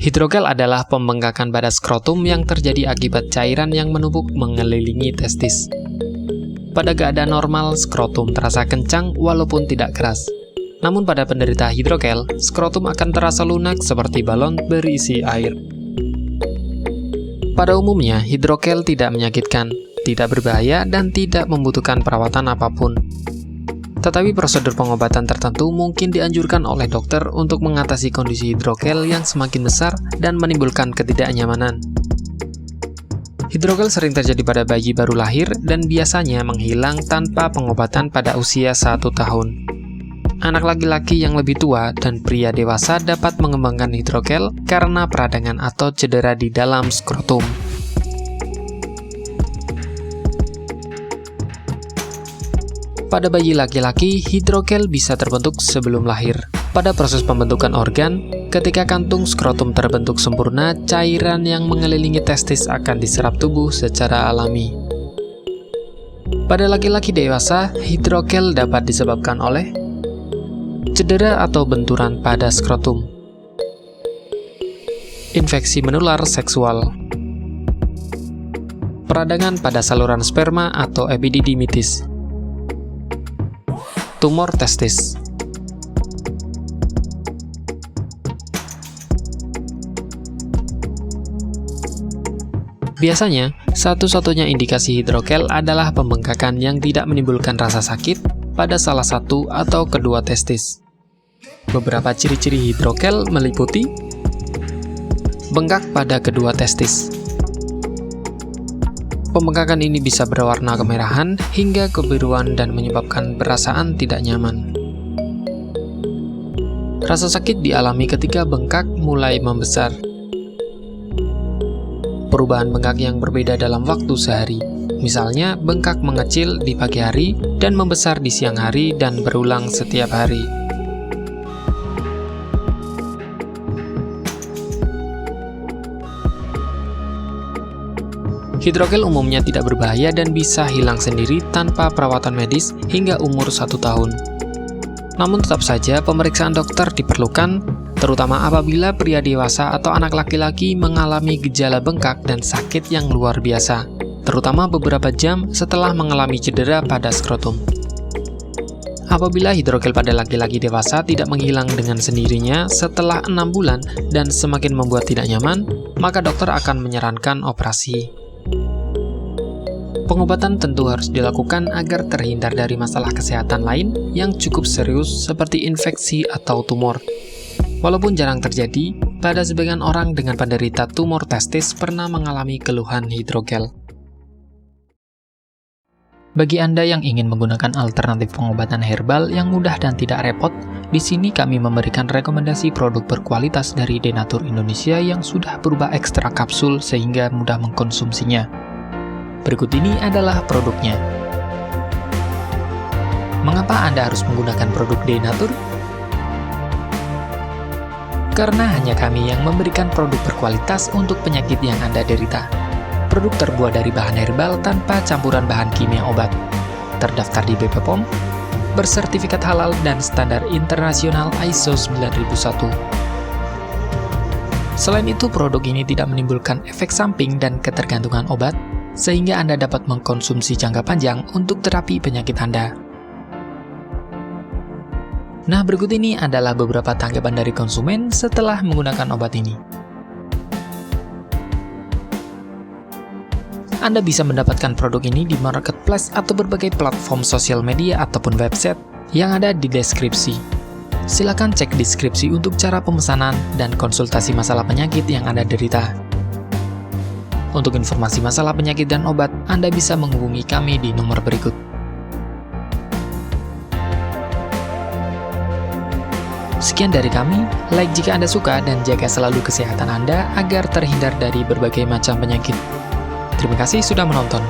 Hidrogel adalah pembengkakan pada skrotum yang terjadi akibat cairan yang menumpuk mengelilingi testis. Pada keadaan normal, skrotum terasa kencang walaupun tidak keras. Namun pada penderita hidrogel, skrotum akan terasa lunak seperti balon berisi air. Pada umumnya, hidrogel tidak menyakitkan, tidak berbahaya, dan tidak membutuhkan perawatan apapun. Tetapi prosedur pengobatan tertentu mungkin dianjurkan oleh dokter untuk mengatasi kondisi hidrogel yang semakin besar dan menimbulkan ketidaknyamanan. Hidrogel sering terjadi pada bayi baru lahir dan biasanya menghilang tanpa pengobatan pada usia 1 tahun. Anak laki-laki yang lebih tua dan pria dewasa dapat mengembangkan hidrogel karena peradangan atau cedera di dalam skrotum. Pada bayi laki-laki, hidrogel bisa terbentuk sebelum lahir. Pada proses pembentukan organ, ketika kantung skrotum terbentuk sempurna, cairan yang mengelilingi testis akan diserap tubuh secara alami. Pada laki-laki dewasa, hidrogel dapat disebabkan oleh cedera atau benturan pada skrotum, infeksi menular seksual, peradangan pada saluran sperma atau epididymitis, tumor testis. Biasanya, satu-satunya indikasi hidrogel adalah pembengkakan yang tidak menimbulkan rasa sakit pada salah satu atau kedua testis. Beberapa ciri-ciri hidrogel meliputi bengkak pada kedua testis. Pembengkakan ini bisa berwarna kemerahan hingga kebiruan dan menyebabkan perasaan tidak nyaman. Rasa sakit dialami ketika bengkak mulai membesar. Perubahan bengkak yang berbeda dalam waktu sehari. Misalnya, bengkak mengecil di pagi hari dan membesar di siang hari dan berulang setiap hari. Hidrogel umumnya tidak berbahaya dan bisa hilang sendiri tanpa perawatan medis hingga umur 1 tahun. Namun tetap saja pemeriksaan dokter diperlukan, terutama apabila pria dewasa atau anak laki-laki mengalami gejala bengkak dan sakit yang luar biasa, terutama beberapa jam setelah mengalami cedera pada skrotum. Apabila hidrogel pada laki-laki dewasa tidak menghilang dengan sendirinya setelah 6 bulan dan semakin membuat tidak nyaman, maka dokter akan menyarankan operasi. Pengobatan tentu harus dilakukan agar terhindar dari masalah kesehatan lain yang cukup serius seperti infeksi atau tumor. Walaupun jarang terjadi, pada sebagian orang dengan penderita tumor testis pernah mengalami keluhan hidrogel. Bagi Anda yang ingin menggunakan alternatif pengobatan herbal yang mudah dan tidak repot, di sini kami memberikan rekomendasi produk berkualitas dari Denatur Indonesia yang sudah berubah ekstrak kapsul sehingga mudah mengkonsumsinya. Berikut ini adalah produknya. Mengapa Anda harus menggunakan produk Denatur? Karena hanya kami yang memberikan produk berkualitas untuk penyakit yang Anda derita. Produk terbuat dari bahan herbal tanpa campuran bahan kimia obat. Terdaftar di BP POM, bersertifikat halal dan standar internasional ISO 9001. Selain itu, produk ini tidak menimbulkan efek samping dan ketergantungan obat, sehingga Anda dapat mengkonsumsi jangka panjang untuk terapi penyakit Anda. Nah, berikut ini adalah beberapa tanggapan dari konsumen setelah menggunakan obat ini. Anda bisa mendapatkan produk ini di marketplace atau berbagai platform sosial media ataupun website yang ada di deskripsi. Silakan cek deskripsi untuk cara pemesanan dan konsultasi masalah penyakit yang Anda derita. Untuk informasi masalah penyakit dan obat, Anda bisa menghubungi kami di nomor berikut. Sekian dari kami, like jika Anda suka dan jaga selalu kesehatan Anda agar terhindar dari berbagai macam penyakit. Terima kasih sudah menonton.